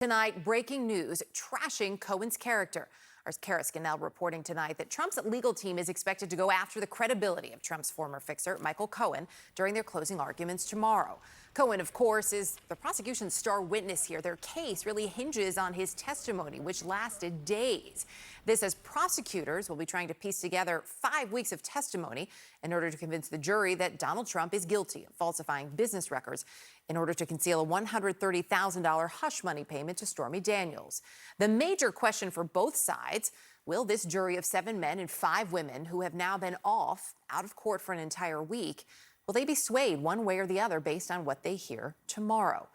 Tonight, breaking news trashing Cohen's character. Our Kara Scannell reporting tonight that Trump's legal team is expected to go after the credibility of Trump's former fixer, Michael Cohen, during their closing arguments tomorrow. Cohen, of course, is the prosecution's star witness here. Their case really hinges on his testimony, which lasted days. This as prosecutors will be trying to piece together 5 weeks of testimony in order to convince the jury that Donald Trump is guilty of falsifying business records in order to conceal a $130,000 hush money payment to Stormy Daniels. The major question for both sides: will this jury of 7 men and 5 women who have now been out of court for an entire week, will they be swayed one way or the other based on what they hear tomorrow?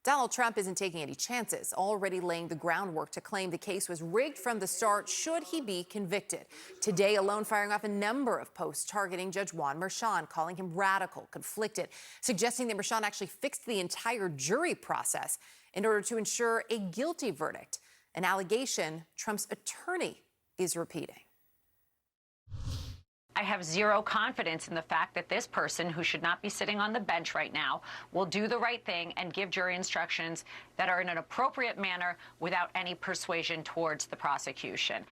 Donald Trump isn't taking any chances, already laying the groundwork to claim the case was rigged from the start should he be convicted. Today alone firing off a number of posts targeting Judge Juan Merchan, calling him radical, conflicted, suggesting that Merchan actually fixed the entire jury process in order to ensure a guilty verdict, an allegation Trump's attorney is repeating. I have zero confidence in the fact that this person, who should not be sitting on the bench right now, will do the right thing and give jury instructions that are in an appropriate manner without any persuasion towards the prosecution.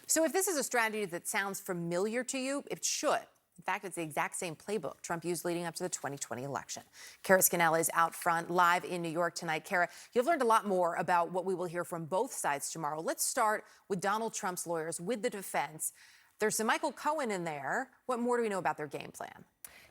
So if this is a strategy that sounds familiar to you, it should. In fact, it's the exact same playbook Trump used leading up to the 2020 election. Kara Scannell is out front, live in New York tonight. Kara, you've learned a lot more about what we will hear from both sides tomorrow. Let's start with Donald Trump's lawyers, with the defense. There's some Michael Cohen in there. What more do we know about their game plan?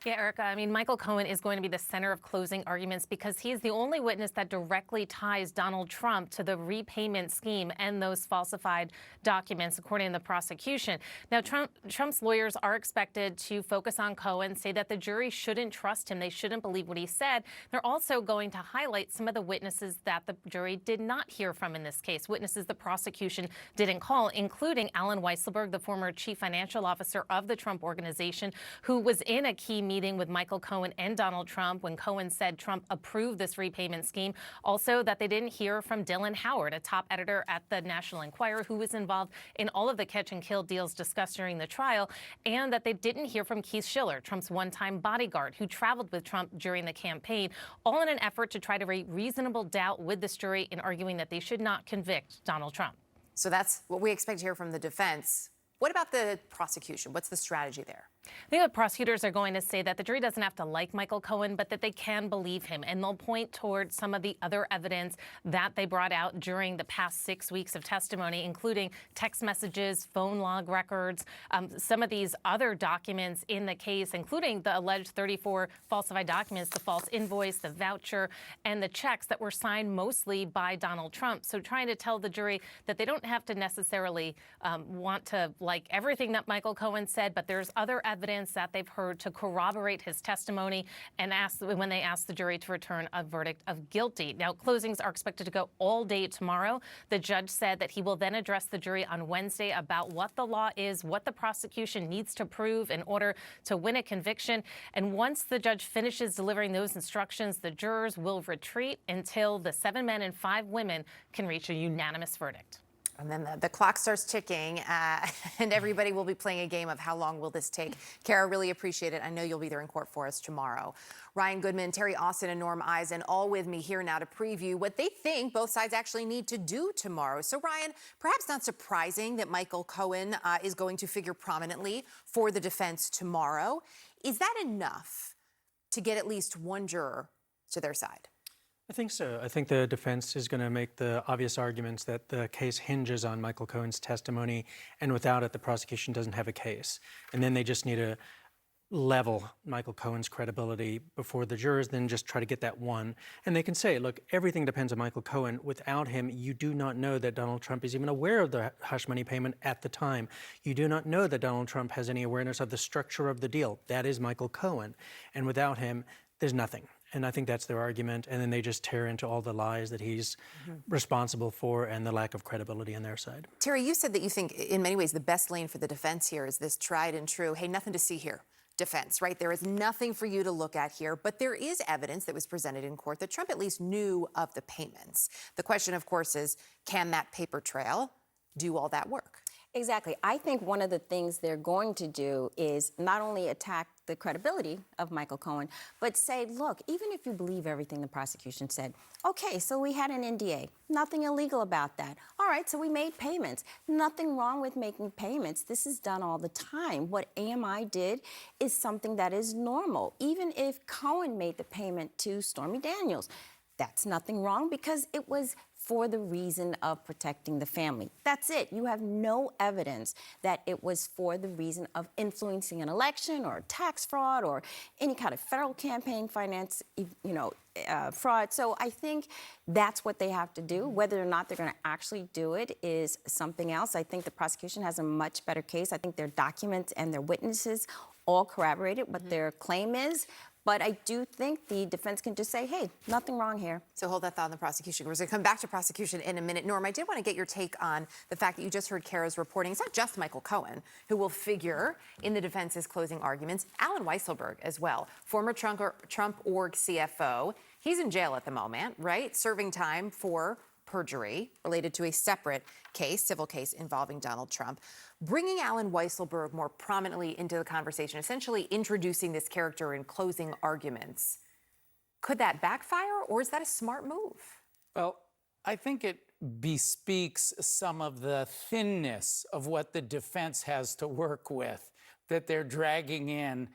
Yeah, Erica, I mean, Michael Cohen is going to be the center of closing arguments because he's the only witness that directly ties Donald Trump to the repayment scheme and those falsified documents, according to the prosecution. Now, Trump's lawyers are expected to focus on Cohen, say that the jury shouldn't trust him. They shouldn't believe what he said. They're also going to highlight some of the witnesses that the jury did not hear from in this case, witnesses the prosecution didn't call, including Allen Weisselberg, the former chief financial officer of the Trump Organization, who was in a key meeting with Michael Cohen and Donald Trump when Cohen said Trump approved this repayment scheme. Also, that they didn't hear from Dylan Howard, a top editor at the National Enquirer, who was involved in all of the catch and kill deals discussed during the trial, and that they didn't hear from Keith Schiller, Trump's one-time bodyguard, who traveled with Trump during the campaign, all in an effort to try to raise reasonable doubt with this jury in arguing that they should not convict Donald Trump. So that's what we expect to hear from the defense. What about the prosecution? What's the strategy there? I think the prosecutors are going to say that the jury doesn't have to like Michael Cohen, but that they can believe him. And they'll point towards some of the other evidence that they brought out during the past 6 weeks of testimony, including text messages, phone log records, some of these other documents in the case, including the alleged 34 falsified documents, the false invoice, the voucher, and the checks that were signed mostly by Donald Trump. So trying to tell the jury that they don't have to necessarily want to like everything that Michael Cohen said, but there's other evidence that they've heard to corroborate his testimony, and when they asked the jury to return a verdict of guilty. Now, closings are expected to go all day tomorrow. The judge said that he will then address the jury on Wednesday about what the law is, what the prosecution needs to prove in order to win a conviction. And once the judge finishes delivering those instructions, the jurors will retreat until the 7 men and 5 women can reach a unanimous verdict. And then the clock starts ticking, and everybody will be playing a game of how long will this take. Kara, really appreciate it. I know you'll be there in court for us tomorrow. Ryan Goodman, Terry Austin, and Norm Eisen all with me here now to preview what they think both sides actually need to do tomorrow. So, Ryan, perhaps not surprising that Michael Cohen is going to figure prominently for the defense tomorrow. Is that enough to get at least one juror to their side? I think so. I think the defense is going to make the obvious arguments that the case hinges on Michael Cohen's testimony, and without it, the prosecution doesn't have a case. And then they just need to level Michael Cohen's credibility before the jurors, then just try to get that one. And they can say, look, everything depends on Michael Cohen. Without him, you do not know that Donald Trump is even aware of the hush money payment at the time. You do not know that Donald Trump has any awareness of the structure of the deal. That is Michael Cohen. And without him, there's nothing. And I think that's their argument. And then they just tear into all the lies that he's responsible for and the lack of credibility on their side. Terry, you said that you think in many ways the best lane for the defense here is this tried and true, hey, nothing to see here defense, right? There is nothing for you to look at here, but there is evidence that was presented in court that Trump at least knew of the payments. The question, of course, is can that paper trail do all that work? Exactly. I think one of the things they're going to do is not only attack the credibility of Michael Cohen, but say, look, even if you believe everything the prosecution said, okay, so we had an NDA, nothing illegal about that. All right, so we made payments. Nothing wrong with making payments. This is done all the time. What AMI did is something that is normal. Even if Cohen made the payment to Stormy Daniels, that's nothing wrong because it was for the reason of protecting the family. That's it. You have no evidence that it was for the reason of influencing an election or tax fraud or any kind of federal campaign finance, fraud. So I think that's what they have to do. Whether or not they're going to actually do it is something else. I think the prosecution has a much better case. I think their documents and their witnesses all corroborated what their claim is. But I do think the defense can just say, hey, nothing wrong here. So hold that thought on the prosecution. We're going to come back to prosecution in a minute. Norm, I did want to get your take on the fact that you just heard Kara's reporting. It's not just Michael Cohen who will figure in the defense's closing arguments. Alan Weisselberg as well, former Trump org CFO. He's in jail at the moment, right? Serving time for perjury related to a separate case, civil case involving Donald Trump. Bringing Alan Weisselberg more prominently into the conversation, essentially introducing this character in closing arguments, could that backfire, or is that a smart move? Well, I think it bespeaks some of the thinness of what the defense has to work with, that they're dragging in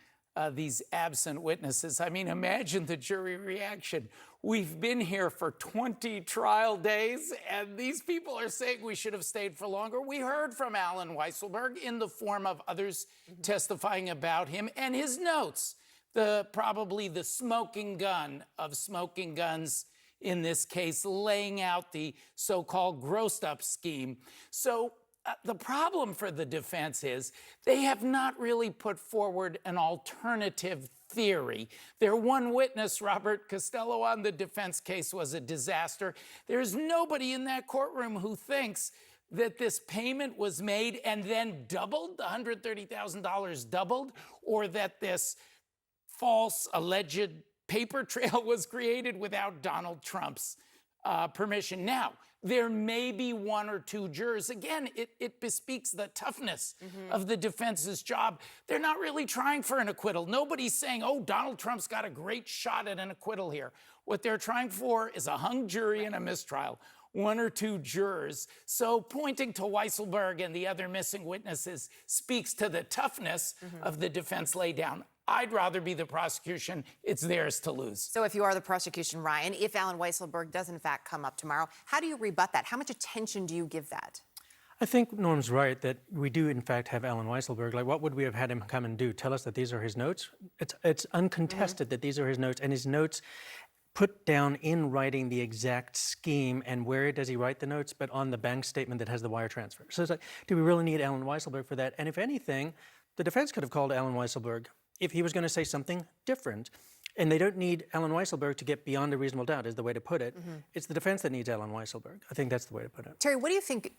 these absent witnesses. I mean, imagine the jury reaction. We've been here for 20 trial days, and these people are saying we should have stayed for longer. We heard from Alan Weisselberg in the form of others testifying about him and his notes, probably the smoking gun of smoking guns in this case, laying out the so-called grossed-up scheme. So the problem for the defense is they have not really put forward an alternative theory. Their one witness, Robert Costello, on the defense case was a disaster. There's nobody in that courtroom who thinks that this payment was made and then doubled, the $130,000 doubled, or that this false alleged paper trail was created without Donald Trump's permission. Now, there may be one or two jurors. Again, it bespeaks the toughness of the defense's job. They're not really trying for an acquittal. Nobody's saying, oh, Donald Trump's got a great shot at an acquittal here. What they're trying for is a hung jury and a mistrial, one or two jurors. So pointing to Weisselberg and the other missing witnesses speaks to the toughness of the defense laydown. I'd rather be the prosecution. It's theirs to lose. So if you are the prosecution, Ryan, if Alan Weisselberg does in fact come up tomorrow, how do you rebut that? How much attention do you give that? I think Norm's right that we do, in fact, have Alan Weisselberg. Like, what would we have had him come and do? Tell us that these are his notes? It's uncontested that these are his notes, and his notes put down in writing the exact scheme. And where does he write the notes? But on the bank statement that has the wire transfer. So it's like, do we really need Alan Weisselberg for that? And if anything, the defense could have called Alan Weisselberg if he was going to say something different. And they don't need Alan Weisselberg to get beyond a reasonable doubt, is the way to put it. It's the defense that needs Alan Weisselberg. I think that's the way to put it. Terry, what do you think,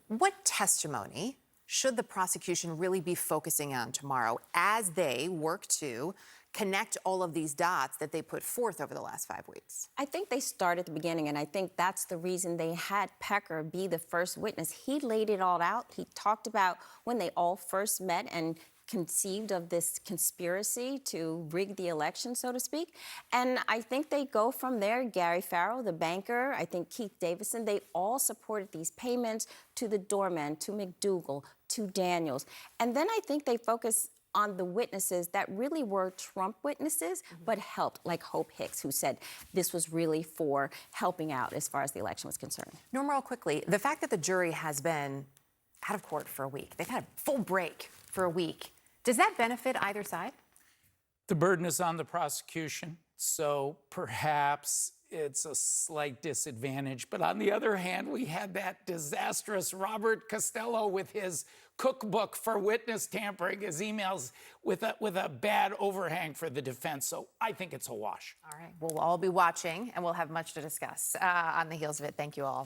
what testimony should the prosecution really be focusing on tomorrow as they work to connect all of these dots that they put forth over the last 5 weeks? I think they start at the beginning, and I think that's the reason they had Pecker be the first witness. He laid it all out. He talked about when they all first met and conceived of this conspiracy to rig the election, so to speak. And I think they go from there. Gary Farrell, the banker, I think Keith Davidson, they all supported these payments to the doorman, to McDougal, to Daniels. And then I think they focus on the witnesses that really were Trump witnesses, but helped, like Hope Hicks, who said this was really for helping out as far as the election was concerned. Norm, real quickly, the fact that the jury has been out of court for a week, they've had a full break for a week, does that benefit either side? The burden is on the prosecution, so perhaps it's a slight disadvantage. But on the other hand, we had that disastrous Robert Costello with his cookbook for witness tampering, his emails with a bad overhang for the defense. So I think it's a wash. All right. We'll all be watching, and we'll have much to discuss on the heels of it. Thank you all.